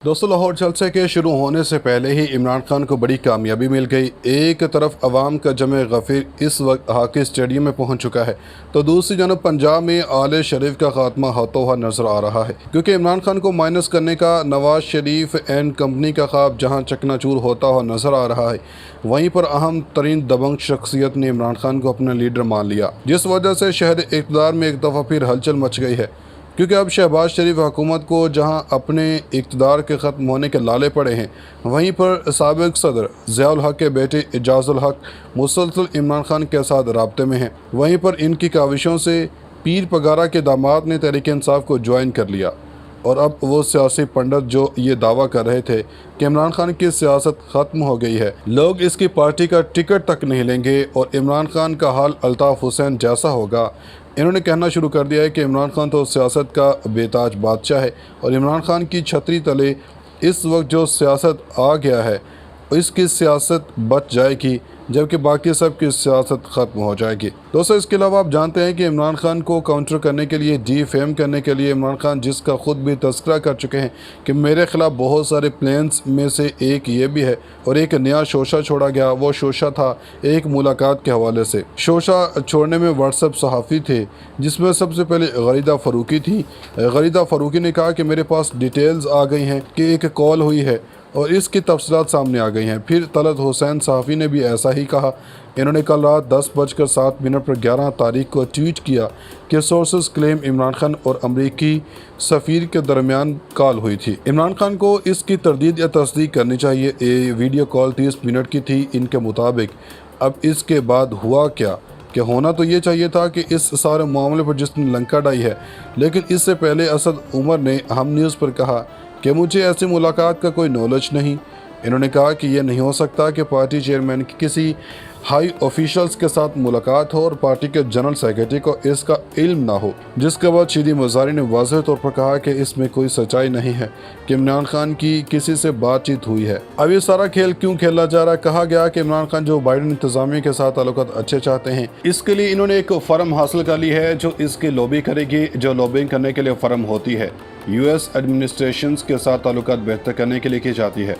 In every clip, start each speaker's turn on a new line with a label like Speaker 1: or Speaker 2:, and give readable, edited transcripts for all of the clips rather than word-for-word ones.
Speaker 1: दोस्तों, लाहौर जलसे के शुरू होने से पहले ही इमरान खान को बड़ी कामयाबी मिल गई। एक तरफ अवाम का जमे गफीर इस वक्त हॉकी स्टेडियम में पहुंच चुका है, तो दूसरी जानब पंजाब में आले शरीफ का खात्मा होता हुआ नजर आ रहा है, क्योंकि इमरान खान को माइनस करने का नवाज शरीफ एंड कंपनी का ख्वाब जहां चकनाचूर होता हुआ नजर आ रहा है, वहीं पर अहम तरीन दबंग शख्सियत ने इमरान खान को अपना लीडर मान लिया, जिस वजह से शहर इक़्तिदार में एक दफ़ा फिर हलचल मच गई है। क्योंकि अब शहबाज शरीफ हुकूमत को जहां अपने इक़्तिदार के ख़त्म होने के लाले पड़े हैं, वहीं पर साबिक़ सदर ज़ियाउल हक़ के बेटे एजाज़ुल हक़ मुसलसल इमरान खान के साथ राब्ते में हैं। वहीं पर इनकी काविशों से पीर पगारा के दामाद ने तहरीक इंसाफ को ज्वाइन कर लिया, और अब वो सियासी पंडित जो ये दावा कर रहे थे कि इमरान खान की सियासत ख़त्म हो गई है, लोग इसकी पार्टी का टिकट तक नहीं लेंगे और इमरान खान का हाल अल्ताफ़ हुसैन जैसा होगा, इन्होंने कहना शुरू कर दिया है कि इमरान खान तो सियासत का बेताज बादशाह है और इमरान खान की छतरी तले इस वक्त जो सियासत आ गया है, इसकी सियासत बच जाएगी, जबकि बाकी सब की सियासत ख़त्म हो जाएगी। दोस्तों, इसके अलावा आप जानते हैं कि इमरान खान को काउंटर करने के लिए, डिफेम करने के लिए, इमरान खान जिसका ख़ुद भी तस्करा कर चुके हैं कि मेरे ख़िलाफ़ बहुत सारे प्लान्स में से एक ये भी है, और एक नया शोशा छोड़ा गया। वो शोशा था एक मुलाकात के हवाले से। शोशा छोड़ने में व्हाट्सएप सहाफ़ी थे, जिसमें सबसे पहले गरीदा फ़ारूकी थी। गरीदा फ़ारूकी ने कहा कि मेरे पास डिटेल्स आ गई हैं कि एक कॉल हुई है और इसकी तफसीलात सामने आ गई हैं। फिर तलत हुसैन सहाफ़ी ने भी ऐसा ही कहा। इन्होंने कल रात 10:07 पर 11 तारीख को ट्वीट किया कि सोर्सेस क्लेम इमरान खान और अमरीकी सफ़ीर के दरमियान कॉल हुई थी। इमरान खान को इसकी तरदीद या तस्दीक करनी चाहिए। ये वीडियो कॉल 30 मिनट की थी इनके मुताबिक। अब इसके बाद हुआ क्या कि होना तो ये चाहिए था कि इस सारे मामले पर जिसने लंका डाई है, लेकिन इससे पहले असद उमर ने हम न्यूज़ पर कहा कि मुझे ऐसी मुलाकात का कोई नॉलेज नहीं। इन्होंने कहा कि यह नहीं हो सकता कि पार्टी चेयरमैन की किसी हाई ऑफिशियल्स के साथ मुलाकात हो और पार्टी के जनरल सेक्रेटरी को इसका इल्म ना हो। जिसके बाद शीदी मज़ारी ने वाज़ेह तौर पर कहा कि इसमें कोई सच्चाई नहीं है कि इमरान खान की किसी से बातचीत हुई है। अब ये सारा खेल क्यों खेला जा रहा है? कहा गया कि इमरान खान जो बाइडेन इंतजामिया के साथ ताल्लुकात अच्छे चाहते हैं, इसके लिए इन्होंने एक फर्म हासिल कर ली है जो इसकी लॉबी करेगी, जो लॉबिंग करने के लिए फर्म होती है, यूएस एडमिनिस्ट्रेशन के साथ ताल्लुकात बेहतर करने के लिए की जाती है।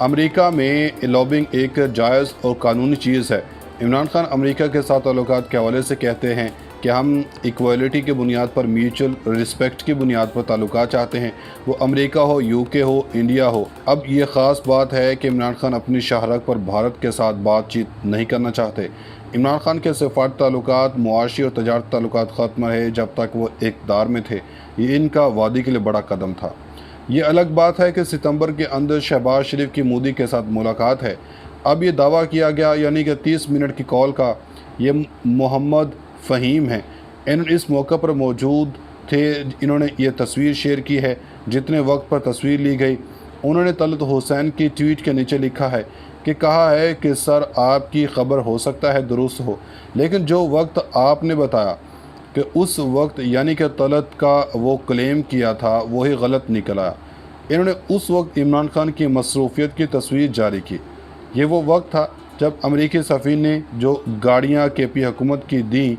Speaker 1: अमेरिका में लॉबिंग एक जायज़ और कानूनी चीज़ है। इमरान खान अमेरिका के साथ ताल्लुकात के हवाले से कहते हैं कि हम इक्वालिटी की बुनियाद पर, म्यूचुअल रिस्पेक्ट की बुनियाद पर ताल्लुकात चाहते हैं, वो अमेरिका हो, यूके हो, इंडिया हो। अब ये ख़ास बात है कि इमरान खान अपनी शाहरग पर भारत के साथ बातचीत नहीं करना चाहते। इमरान खान के सफ़ारती ताल्लुकात, मुआशी और तजारती ताल्लुकात ख़त्म रहे जब तक वो इक़्तिदार में थे। ये इनका वादी के लिए बड़ा कदम था। ये अलग बात है कि सितंबर के अंदर शहबाज शरीफ की मोदी के साथ मुलाकात है। अब ये दावा किया गया, यानी कि 30 मिनट की कॉल का, ये मोहम्मद फ़हीम हैं, इन इस मौके पर मौजूद थे। इन्होंने ये तस्वीर शेयर की है जितने वक्त पर तस्वीर ली गई। उन्होंने तलत हुसैन की ट्वीट के नीचे लिखा है कि कहा है कि सर, आपकी ख़बर हो सकता है दुरुस्त हो, लेकिन जो वक्त आपने बताया कि उस वक्त, यानी कि तलत का वो क्लेम किया था, वही गलत निकला। इन्होंने उस वक्त इमरान खान की मसरूफियत की तस्वीर जारी की। ये वो वक्त था जब अमेरिकी सफ़ीर ने जो गाड़ियाँ केपी हुकूमत की दी,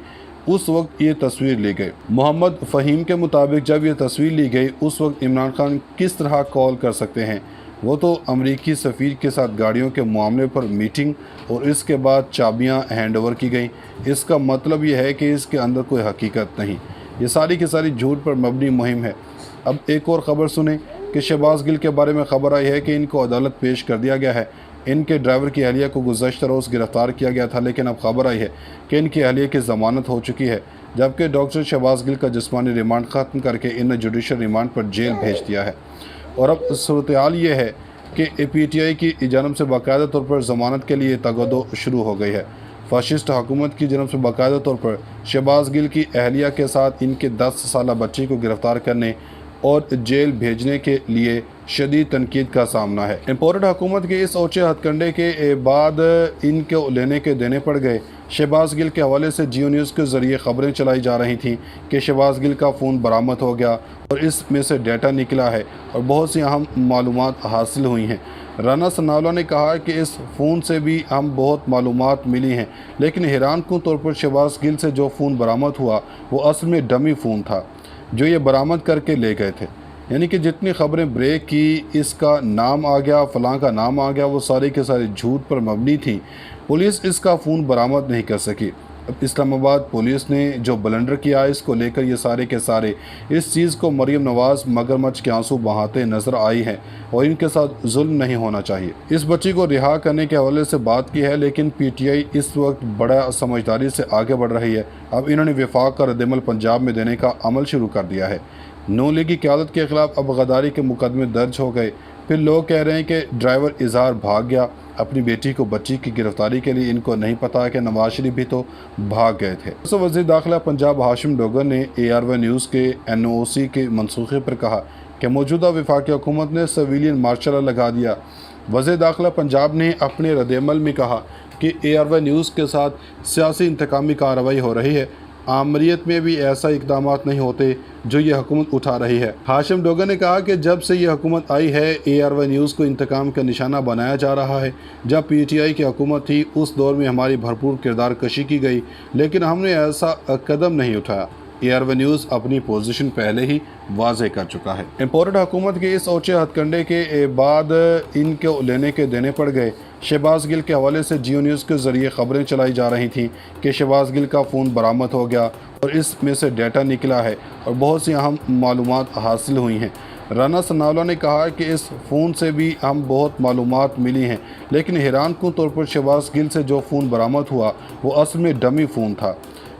Speaker 1: उस वक्त ये तस्वीर ली गई। मोहम्मद फ़हीम के मुताबिक जब ये तस्वीर ली गई, उस वक्त इमरान खान किस तरह कॉल कर सकते हैं? वो तो अमेरिकी सफ़ीर के साथ गाड़ियों के मामले पर मीटिंग और इसके बाद चाबियां हैंड ओवर की गई। इसका मतलब ये है कि इसके अंदर कोई हकीकत नहीं, ये सारी की सारी झूठ पर मबनी मुहिम है। अब एक और ख़बर सुने कि शहबाज गिल के बारे में ख़बर आई है कि इनको अदालत पेश कर दिया गया है। इनके ड्राइवर की अहलिया को गुज़श्ता रोज़ गिरफ़्तार किया गया था, लेकिन अब ख़बर आई है कि इनकी अहलिया की ज़मानत हो चुकी है, जबकि डॉक्टर शहबाज गिल का जिस्मानी रिमांड ख़त्म करके इन्हें जुडिशल रिमांड पर जेल भेज दिया है। और अब सूरत हाल ये है कि PTI की जानब से बाकायदा तौर पर ज़मानत के लिए तगदो शुरू हो गई है। फ़ाशिस्ट हुकूमत की जानब से बाकायदा तौर पर शहबाज गिल की अहलिया के साथ इनके 10 साला बच्ची को गिरफ़्तार करने और जेल भेजने के लिए शदीद तनकीद का सामना है। इम्पोर्टेड हुकूमत के इस ओछे हथकंडे के बाद इनको लेने के देने पड़ गए। शहबाज गिल के हवाले से जियो न्यूज़ के ज़रिए ख़बरें चलाई जा रही थीं कि शहबाज गिल का फ़ोन बरामद हो गया और इसमें से डाटा निकला है और बहुत सी अहम मालूमात हासिल हुई हैं। राना सनाउल्लाह ने कहा कि इस फ़ोन से भी हम बहुत मालूमात मिली हैं, लेकिन हैरानकुन तौर पर शहबाज गिल से जो फ़ोन बरामद हुआ वो असल में डमी फ़ोन था जो ये बरामद करके ले गए थे। यानी कि जितनी खबरें ब्रेक की, इसका नाम आ गया, फलां का नाम आ गया, वो सारे के सारे झूठ पर मबनी थी। पुलिस इसका फ़ोन बरामद नहीं कर सकी। अब इस्लामाबाद पुलिस ने जो ब्लंडर किया, इसको लेकर ये सारे के सारे इस चीज़ को मरियम नवाज़ मगरमच्छ के आंसू बहाते नज़र आई हैं और इनके साथ जुल्म नहीं होना चाहिए। इस बच्ची को रिहा करने के हवाले से बात की है, लेकिन पीटीआई इस वक्त बड़ा समझदारी से आगे बढ़ रही है। अब इन्होंने वफाक का रद्दमल पंजाब में देने का अमल शुरू कर दिया है। नून लीग की क़यादत के ख़िलाफ़ अब गद्दारी के मुकदमे दर्ज हो गए। फिर लोग कह रहे हैं कि ड्राइवर इजहार भाग गया। अपनी बेटी को बच्ची की गिरफ्तारी के लिए इनको नहीं पता कि नवाज शरीफ भी तो भाग गए थे। तो वज़ीर दाखिला पंजाब हाशिम डोगर ने ARY न्यूज़ के NOC के मनसूखे पर कहा कि मौजूदा वफाकी हुकूमत ने सिविलियन मार्शल लॉ लगा दिया। वज़ीर दाखिला पंजाब ने अपने रद्दमल में कहा कि ARY न्यूज़ के साथ सियासी इंतकामी कार्रवाई हो रही है। आमरीत में भी ऐसा इकदाम नहीं होते जो ये हुकूमत उठा रही है। हाशिम डोगर ने कहा कि जब से ये हुकूमत आई है, ARY न्यूज़ को इंतकाम का निशाना बनाया जा रहा है। जब PTI की हुकूमत थी, उस दौर में हमारी भरपूर किरदार कशी की गई, लेकिन हमने ऐसा कदम नहीं उठाया। ARY न्यूज़ अपनी पोजीशन पहले ही वाज़े कर चुका है। इम्पोर्टेड हुकूमत के इस ओछे हथकंडे के बाद इनको लेने के देने पड़ गए। शहबाज गिल के हवाले से जियो न्यूज़ के ज़रिए ख़बरें चलाई जा रही थीं कि शहबाज गिल का फ़ोन बरामद हो गया और इसमें से डाटा निकला है और बहुत सी अहम मालूमात हासिल हुई हैं। राना सनाउल्लाह ने कहा कि इस फ़ोन से भी हम बहुत मालूमात मिली हैं, लेकिन हैरान कुन तौर पर शहबाज गिल से जो फ़ोन बरामद हुआ वो असल में डमी फ़ोन था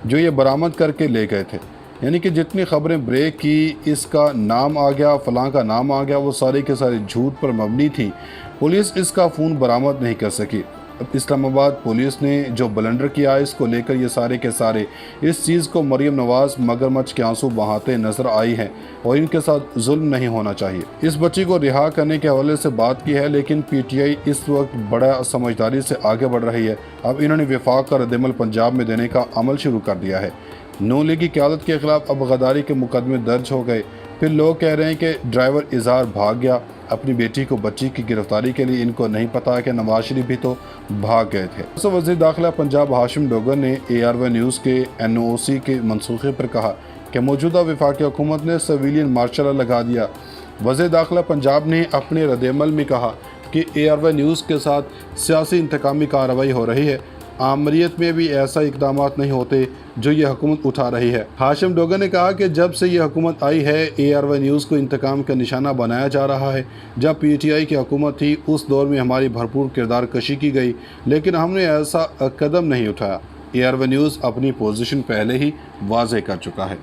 Speaker 1: जो ये बरामद करके ले गए थे। यानी कि जितनी खबरें ब्रेक की, इसका नाम आ गया, फलां का नाम आ गया, वो सारे के सारे झूठ पर मबनी थी। पुलिस इसका फ़ोन बरामद नहीं कर सकी। अब इस्लामाबाद पुलिस ने जो ब्लंडर किया, इसको लेकर ये सारे के सारे इस चीज़ को मरियम नवाज़ मगरमच्छ के आंसू बहाते नज़र आई हैं और इनके साथ जुल्म नहीं होना चाहिए। इस बच्ची को रिहा करने के हवाले से बात की है, लेकिन PTI इस वक्त बड़ा समझदारी से आगे बढ़ रही है। अब इन्होंने वफाक का रद्दमल पंजाब में देने का अमल शुरू कर दिया है। नून लीग की क़यादत के ख़िलाफ़ अब गद्दारी के मुकदमे दर्ज हो गए। फिर लोग कह रहे हैं कि ड्राइवर इजहार भाग गया। अपनी बेटी को बच्ची की गिरफ्तारी के लिए इनको नहीं पता कि नवाज शरीफ भी तो भाग गए थे। तो वज़ीर दाखिला पंजाब हाशिम डोगर ने ARY न्यूज़ के NOC के मनसूखे पर कहा कि मौजूदा वफाकी हुकूमत ने सिविलियन मार्शल लॉ लगा दिया। वज़ीर दाखिला पंजाब ने अपने रद्दमल में कहा कि ARY न्यूज़ के साथ सियासी इंतकामी कार्रवाई हो रही है। आमरीत में भी ऐसा इकदाम नहीं होते जो ये हुकूमत उठा रही है। हाशिम डोगर ने कहा कि जब से ये हुकूमत आई है, ARY न्यूज़ को इंतकाम का निशाना बनाया जा रहा है। जब PTI की हुकूमत थी, उस दौर में हमारी भरपूर किरदार कशी की गई, लेकिन हमने ऐसा कदम नहीं उठाया। ARY न्यूज़ अपनी पोजीशन पहले ही वाज़े कर चुका है।